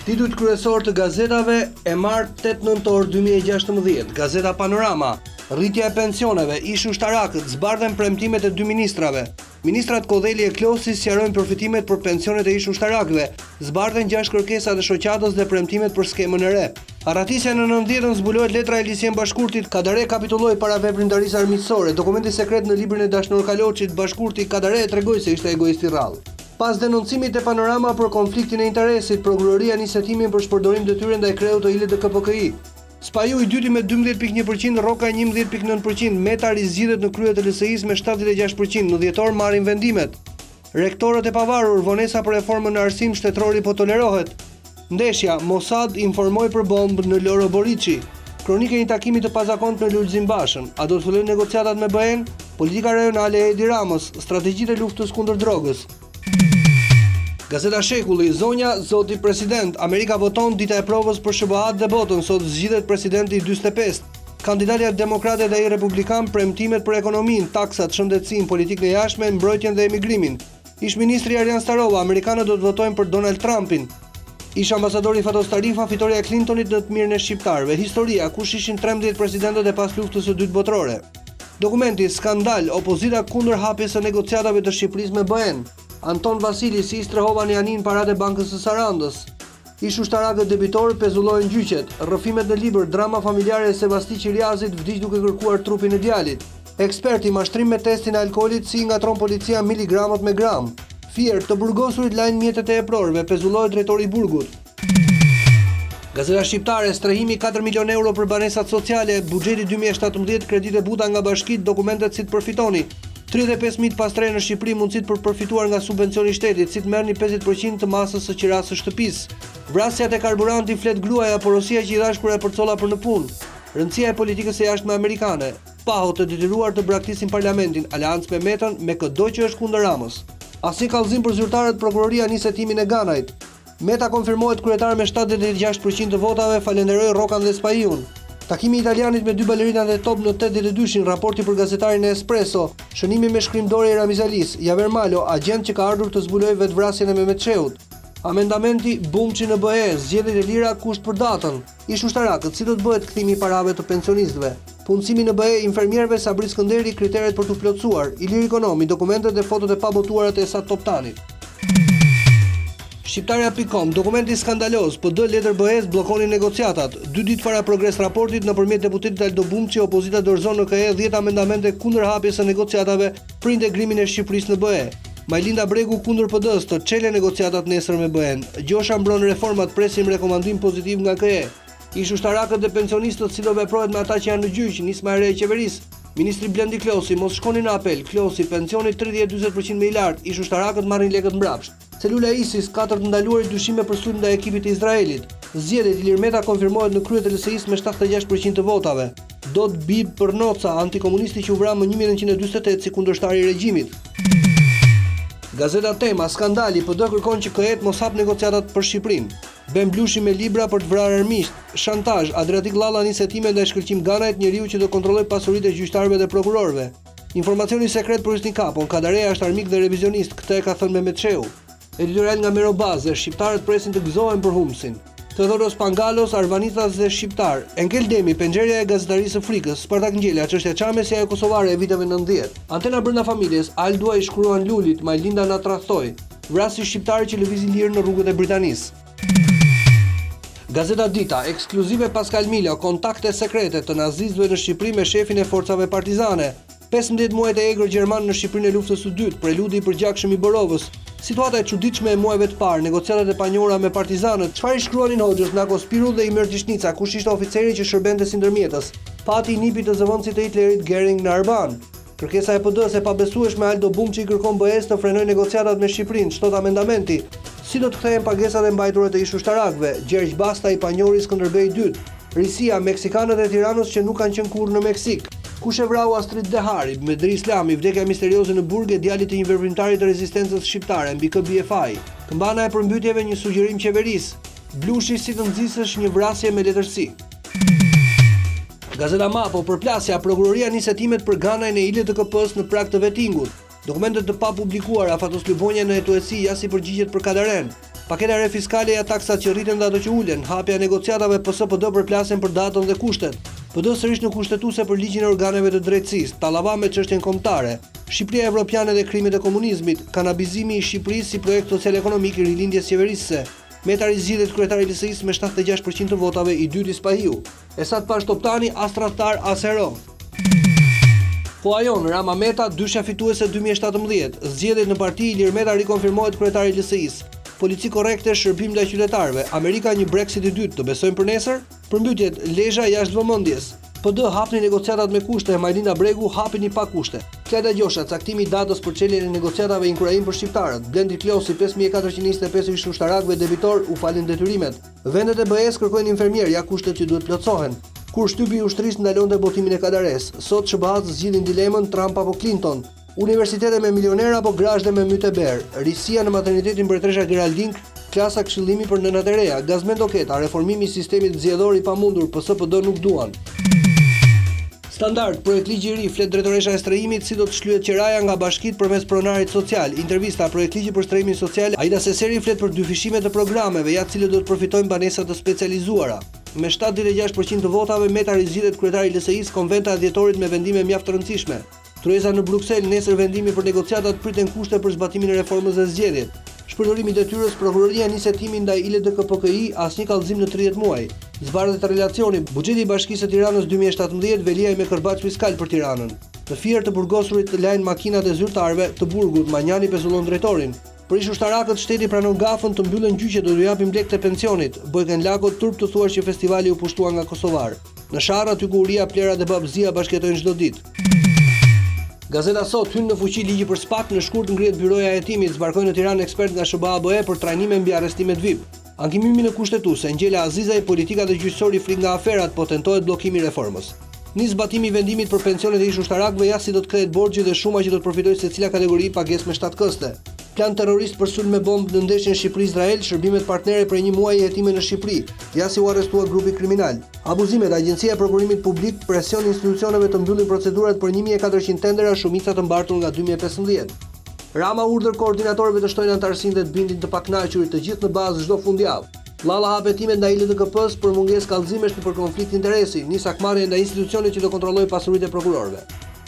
Titujt kryesor të gazetave e martë 8 nëntor 2016. Gazeta Panorama: rritja e pensioneve, ish ushtarakët zbardhen premtimet e dy ministrave. Ministrat Kodheli e Klosi sqarojnë përfitimet për pensionet e ish ushtarakëve, zbardhen 6 kërkesa të shoqatës dhe premtimet për skemën e re. Arratisja në 90-ën zbulohet letra e Lisien Bashkurtit, Kadare kapitulloi para veprimtarisë armiqësore. Dokumenti sekret në librin e Dashnor Kaloçit, Bashkurti Kadare tregoi se ishte egoist i rrallë. Pas denoncimit e Panorama për konfliktin e interesit, prokuroria nis hetimin për shpërdorim detyre ndaj kreut të ilit të KPKI. Spaju i dyti me 12.1%, Roka 11.9%, Meta rizgjidhet në krye të LSI-s me 76%, në dhjetor marrin vendimet. Rektorët e pavarur, vonesa për reformën në arsim shtetërori po tolerohet. Ndeshja, Mossad informoi për bombë në Loro Boriçi. Kronike një takimi të pazakontë në Lulzim Bashën. A do të fillojnë negociatat me BE-n? Politika rajonale e Edi Ramës, strategjitë e luftës kundër drogës. Gazeta Shekulli: zonja, zoti president, Amerika voton dita e provës për SBA dhe botën, sot zgjidhet presidenti i 45. Kandidatët demokratë dhe i republikan, premtimet për ekonominë, taksat, shëndetësinë, politikën e jashtme, mbrojtjen dhe emigrimin. Ish ministri Arjan Starova: amerikanët do të votojnë për Donald Trumpin. Ish ambasadori Fatos Tarifa: fitoria e Clintonit në të mirën e shqiptarëve. Historia: kush ishin 13 presidentët e pas luftës së dytë botërore. Dokumenti: skandal, opozita kundër hapjes së negociatave të Shqipërisë me BE-n. Anton Vasili si strehova në Janin paratë e Bankës së Sarandës. Ish ushtarakët debitorë pezullojnë gjyqet. Rrëfimet në libër, drama familjare e Sebasti Qiriazit vdiq duke kërkuar trupin e djalit. Eksperti: mashtrim me testin e alkoolit, si ngatron policia miligramët me gram. Fier, të burgosurit lajnë mjetet e eprorëve, pezullohet drejtori i burgut. Gazeta Shqiptare: strehimi 4 milion euro për banesat sociale, buxheti 2017, kredite buta nga bashkitë, dokumentet si të përfitoni. 35.000 pastre në Shqipëri mundësit për përfituar nga subvencioni i shtetit, si të merrni 50% të masës së qirasë së shtëpisë. Vrasjat e karburanti flet gruaja, porosia që i dhash kur e përcolla për në punë. Rëndësia e politikës së jashtme amerikane. Paho të detyruar të braktisin parlamentin, aleancë me Metën me çdo që është kundër Ramës. Asnjë kallëzim për zyrtarët, prokuroria nis hetimin e Ganajt. Meta konfirmohet kryetar me 76% të votave, falenderoi Rokan dhe Spaiun. Takimi italianit me dy balerinat e top në 82-shin, raporti për gazetarin e Espresso, shënimi me shkrimdore i Ramizalis, Javer Malo, agent që ka ardhur të zbulojë vetvrasjen e Mehmetçeut. Amendamenti Bumçi në BE, zgjedhjet e lira kusht për datën. Ish ushtarakët, si do të bëhet kthimi i parave të pensionistëve? Punësimi në BE infermierëve, Sabri Skënderi, kriteret për të plotësuar, Ilir Ekonomi, dokumentet dhe fotot e pabotuara të Esat Toptanit. Shqiptaria.com: dokumenti skandaloz, PD letër BE-s bllokonin negociatat. 2 ditë para progres raportit, nëpërmjet deputetit Aldo Bumçi, opozita dorëzon në KE 10 amendamente kundër hapjes së negociatave për integrimin e Shqipërisë në BE. Majlinda Bregu kundër PD-s të çelë negociatat nesër me BE-n. Gjosha mbron reformat, presim rekomandim pozitiv nga KE. Ish ushtarakët dhe pensionistët si do veprohet me ata që janë në gjyq, nisma e re e qeverisë. Ministri Blendi Klosi: mos shkoni në apel, Klosi, pensioni 30-40% më i lartë, ish ushtarakët marrin lekët mbrapsht. Celula e ISIS, 4 të ndaluarit dyshime për sulm ndaj ekipit të Izraelit. Zgjedhjet Ilir Meta konfirmohet në krye të LSI-s me 76% të votave. Dot Bib për Noca, antikomunisti që u vra më 1948 si kundërshtar i regjimit. Gazeta Tema: skandali, PD kërkon që KE mos hap negociatat për Shqipërinë. Ben Blushi me libra për të vrarë armiqt. Shantazh, Adriatik Llalla nis hetime ndaj Shkëlqim Ganajt, njeriu që do kontrolloj pasuritë e gjyqtarëve dhe prokurorëve. Informacioni sekret për Hysni Kapon: Kadarea është armik dhe revizionist, këtë e ka thënë Mehmetçeu. Editorial nga Merobaze: shqiptarët presin të gëzohen për humsin. Teodoros Pangalos, Arvanitas dhe shqiptar. Enkel Demi, pengjerja e gazetarisë së frikës. Spartak Ngjela, çështja Çamesi e kosovare e viteve 90. Antena brenda familjes, Aldua i shkruan Lulit, Majlinda na tradhtoi. Vrasi shqiptar që lëvizi lirë në rrugët e Britanisë. Gazeta Dita: ekskluzive Pascal Mila, kontakte sekrete të nazistëve në Shqipëri me shefin e forcave partizane. 15 muajt e egrë gjerman në Shqipërinë e luftës së dytë, preludi i përgjakshëm i Borovës. Situata e çuditshme e muajve të parë, negociatat e panjohura me partizanët. Çfarë i shkruanin Hoxhës, Nako Spiru dhe Imir Gjishnica, kush ishte oficeri që shërbente si ndërmjetës? Pati i nipit të zëvendësit të Hitlerit Göring në Arban. Kërkesa e PD-s e pabesueshme Aldo Bumçi kërkon BE-s të frenojë negociatat me Shqipërinë, shtot amendamenti. Si do të kthehen pagesat e mbajtura të ish ushtarakëve? Gjergj Basta i panjohuri Skënderbej II. Risia, meksikanët e Tiranës që nuk kanë qenë kurrë në Meksik. Kush e vrau Astrid Dehari, Medri Islami, vdekja misterioze në Burg e djalit të një veprimtari të rezistencës shqiptare mbi KBFI. Këmbana e përmbytjeve një sugjerim qeverisë. Blushi si të nxisësh një vrasje me letërsi. Gazeta Mapo: përplasja, prokuroria nis hetimet për Ganajn e ilet të KP-s në prag të vettingut. Dokumentet të papublikuara, Fatos Lubonja në hetuesi ja si përgjigjet për Kadaren. Paketa re fiskale ja taksat që rriten dhe ato që ulen, hapja negociatave PS-PD për plasjen për datën dhe kushtet. PD sërish në kushtetuese për ligjin e organeve të drejtësisë, tallava me çështjen kombëtare, Shqipëria Evropiane dhe krimit e komunizmit, kanabizimi i Shqipërisë si projekt social-ekonomik i rilindjes qeverisëse. Metari zgjidhet kryetari i LSI-s me 76% të votave, i dyti Spahiu. Esat pas Toptani, as tradhtar as hero. Po ajon, Rama Meta, dysha fituese 2017, zgjedhjet në parti, Ilir Meta rikonfirmohet kryetari i LSI-s. Polici korrekte, shërbim ndaj qytetarëve, Amerika një Brexit i dytë, të besojmë për nesër? Përmbytjet, Lezhë jashtë vëmendjes. PD hapni negociatat me kushte, Majlina Bregu hapini pa kushte. Klajda Gjosha, caktimi i datës për çeljen e negociatave inkurajim për shqiptarët. Blendi Klosi, 5425 ish ushtarakëve debitor u falin detyrimet. Vendet e BE-s kërkojnë infermier, ja kushtet që duhet plotësohen. Kur shtypi i ushtrisë ndalonte botimin e Kadares, sot SBA zgjidhin dilemën Trump apo Clinton. Universitete me milioner apo grazhde me myteber, risia në maternitetin Mbretëresha Geraldine, klasa këshillimi për nënat e reja, gazmendo keta, reformimi i sistemit zgjedhor i pamundur, PS-PD nuk duan. Standard, projekt ligji i ri, flet drejtoresha e strehimit, si do të shlyhet qeraja nga bashkitë përmes pronarit social. Intervista, projekt ligji për strehimin social, Aida Seseri flet për dyfishime të programeve, ja cilët do të përfitojnë banesat të specializuara. Me 76% të votave, Meta zgjidhet kryetari i LSI-s, konventa e dhjetorit me vendime mjaft të rëndësishme. Trueza në Bruksel, nesër vendimi për negociatat priten kushte për zbatimin e reformës dhe zgjedhjet. Shpërndërimi i detyrës, prokuroria nis hetimin ndaj ILDK-PKI, asnjë kallëzim në 30 muaj. Zbardhet relacioni, buxheti i Bashkisë së Tiranës 2017, Veliaj me kërbaç fiskal për Tiranën. Të fierë të burgosurit lajnë makinat e zyrtarëve të burgut, Manjani pezullon drejtorin. Për ish ushtarakët, shteti pranon gafën të mbyllën gjyqe do t'u japim lek të pensionit. Bojken Lako turp të thuar që festivali u pushtua nga kosovar. Në Sharr aty ku uria, plera dhe babzia bashkëtojnë çdo ditë. Gazeta Sot, hyn në fuqi ligji për SPAK, në shkurt ngrihet byroja e hetimit, zbarkojnë në Tiranë ekspert nga SBA-BE për trajnime mbi arrestimet VIP. Ankimimi në kushtetuese, Ngjela Azizaj, politika dhe gjyqësori frik nga aferat, po tentohet bllokimi i reformës. Nis zbatimi i vendimit për pensionet e ish ushtarakëve, ja si do të kthehet borxhi dhe shuma që do të përfitojë secila kategori pagesë me 7 këste. Plan terrorist për sulm me bombë në ndeshjen Shqipëri-Izrael, shërbimet partnere për një muaj hetime në Shqipëri, ja si u arrestua grupi kriminal. Abuzimet, Agjencia e Prokurimit Publik, presion institucioneve të mbyllin procedurat për 1400 tendera, shumica të mbartur nga 2015. Rama urdhër koordinatorëve të shtojnë antarësinë dhe të bindin të pakënaqurit, të gjithë në bazë çdo fundjavë. Llalla hap hetimet ndaj ILDK-PS për mungesë kallëzimesh për konflikt interesi, nis akmarrje ndaj institucionit që do kontrollojë pasuritë e prokurorëve.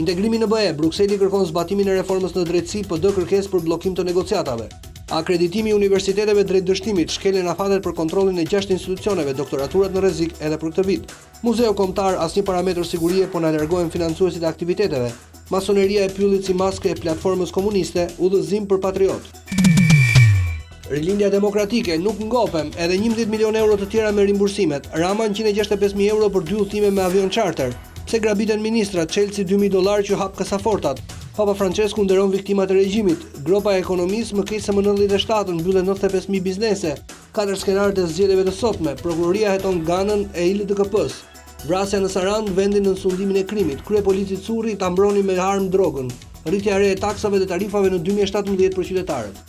Integrimi në BE, Brukseli kërkon zbatimin e reformës në drejtësi, PD kërkesë për bllokim të negociatave. Akreditimi i universiteteve drejt dështimit, shkeljen afatet për kontrollin e 6 institucioneve, doktoraturat në rrezik edhe për këtë vit. Muzeu Kombëtar, asnjë parametër sigurie, po na largohen financuesit e aktiviteteve. Masoneria e pyllit si maskë e platformës komuniste, udhëzim për patriot. Rilindja demokratike, nuk ngopem, edhe 11 milion euro të tjera me rimbursimet, Rama 165.000 euro për 2 udhëtime me avion charter. Pse grabiten ministrat, Chelsea $2.000 që hap kasafortat. Papa Francesku nderon viktimat e regjimit. Gropa e ekonomisë më keq se më 97-ën mbyllen 95.000 biznese. 4 skenarët e zgjedhjeve të sotme, prokuroria heton ganën e ILDK-PS. Vrasja në Sarand, vendin në sundimin e krimit. Kryepolici Curri ta mbroni me armë drogën. Rritja e re e taksave dhe tarifave në 2017 për qytetarët.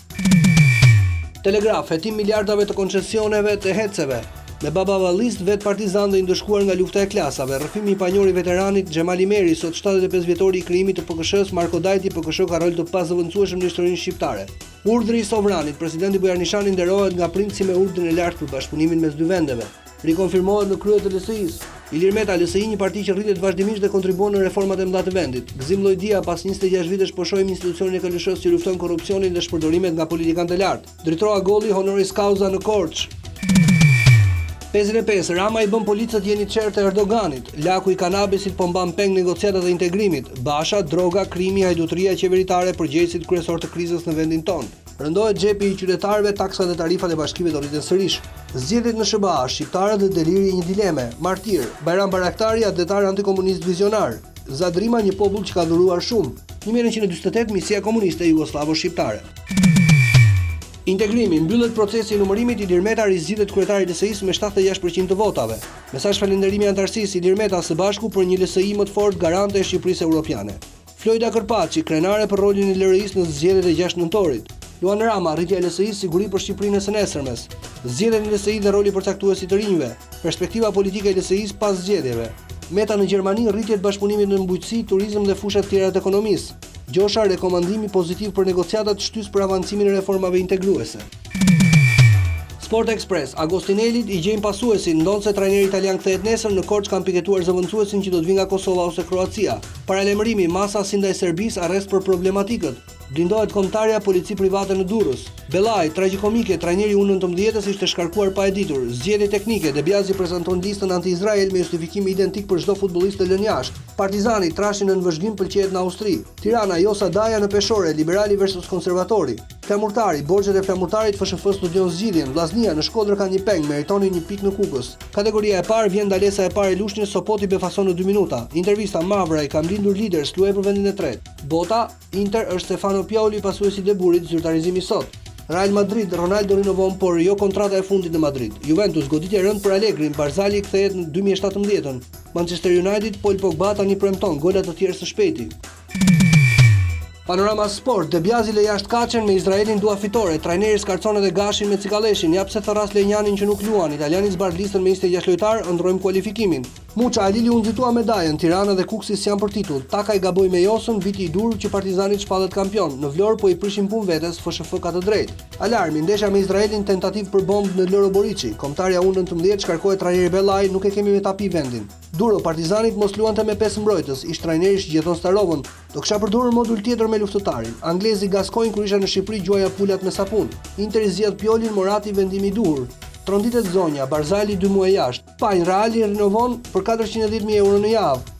Telegraf, hetim miliardave të koncesioneve të heceve. Me baba vallist vet partizan dhe i ndëshkuar nga lufta e klasave, rrëfimi i panjori veteranit Xhemali Meri, sot 75 vjetori i krijimit të PKSH-s, Marko Dajti, PKSH ka rol të pazëvendësueshëm në historinë shqiptare. Urdhri i sovranit, presidenti Bujar Nishani nderohet nga princi me urdhrin e lartë për bashkëpunimin mes dy vendeve. Rikonfirmohet në krye të LSI-s. Ilir Meta, LSI, një parti që rritet vazhdimisht dhe kontribuon në reformat e mëdha të vendit. Gzim Llojdia, pas 26 vitesh po shohim institucionin e KLSH-s që lufton korrupsionin dhe shpërdorimet nga politikanë të lartë. Dritroa Golli, honoris causa në Korçë. 55, Rama i bën policët jeni qertë e Erdoganit. Laku i kanabisit po mban peng negociatat e integrimit. Basha, droga, krimi, hajdutëria qeveritare, përgjegjësit kryesor të krizës në vendin tonë. Rëndohet xhepi i qytetarëve, taksat dhe tarifat e bashkive do rriten sërish. Zgjedhjet në SBA, shqiptarët dhe deliri një dileme. Martir, Bajram Baraktari, atletar antikomunist vizionar. Zadrima, një popull që ka dhuruar shumë. 1948, misia komuniste jugoslavo-shqiptare. Integrimi, mbyllet procesi i numërimit, Ilir Meta zgjidhet kryetari i LSI-s me 76% të votave. Mesazh falënderimi antarësisë Ilir Meta së bashku për një LSI më të fortë garante e Shqipërisë europiane. Flojda Kërpaçi, krenare për rolin e LRI-s në zgjedhjet e 6 nëntorit. Luan Rama, rritja e LSI-s, siguri për Shqipërinë së nesërmes. Zgjedhjet e LSI dhe roli përcaktuesit të rinjve. Perspektiva politike e LSI-s pas zgjedhjeve. Meta në Gjermani, rritjet bashkëpunimit në mbujtësi, turizëm dhe fushat tjera të ekonomisë. Gjosha, rekomandimi pozitiv për negociatat, shtys për avancimin e reformave integruese. Sport Express, Agostinelit i gjejnë pasuesin, ndonë se trajneri italian kthehet nesër në Korçë kanë piketuar zëvendësuesin që do të vinë nga Kosova ose Kroacia. Paralajmërimi, masa si ndaj Serbisë arrest për problematikët. Blindohet kombëtarja polici private në Durrës. Bellaj, tragjikomike, trajneri U19 ishte shkarkuar pa e ditur. Zgjedhje teknike, De Biasi prezanton listën anti-Izrael me justifikim identik për çdo futbollist të lënë jashtë. Partizani trashin në vëzhgim pëlqejet në Austri. Tirana, Josa Daja në Peshore, liberali versus konservatori. Flamurtari, borxhet e flamurtarit FSHF studion zgjidhjen. Vllaznia në Shkodër ka një peng, meritoni një pikë në Kukës. Kategoria e parë vjen ndalesa e parë e Lushnjës, Sopoti befason në 2 minuta. Intervista Mavra i kam lindur lider, luaj për vendin e tretë. Bota, Inter është Stefano Pioli, pasuesi i Deburit, zyrtarizimi sot. Real Madrid, Ronaldo rinovon, por jo kontrata e fundit në Madrid. Juventus, goditje rënd për Allegrin, Barzali kthehet në 2017. Manchester United, Paul Pogba tani premton golat të tjerë së shpejti. Panorama Sport, De Biasi le jashtë Kaçën me Izraelin dua fitore, trajneri skarcon edhe Gashin me Cikaleshin, jap se thërras Lenjanin që nuk luan, italiani zbardh listën me 26 lojtar, ndrojmë kualifikimin. Muça Alili u nxitua medaljen, Tirana dhe Kuksis janë për titull. Taka i gaboi me Josën, viti i dur që Partizani shpallet kampion. Në Vlorë po i prishin punë vetes, FSHF ka të drejtë. Alarmi, ndeshja me Izraelin tentativë për bombë në Loro Boriçi. Kombëtarja U19 shkarkohet trajneri Bellaj, nuk e kemi me tapi vendin. Duro, Partizanit mos luante me 5 mbrojtës, ish trajneri gjeton Starovën. Do kisha përdorur modul tjetër me luftëtarin. Anglezi Gascoigne kur isha në Shqipëri gjuaja pulat me sapun. Inter zgjedh Piolin, Morati vendimi i duhur. Tronditet zonja, Barzali 2 muaj jashtë. Pajnë Reali rinovon për 410.000 euro në javë.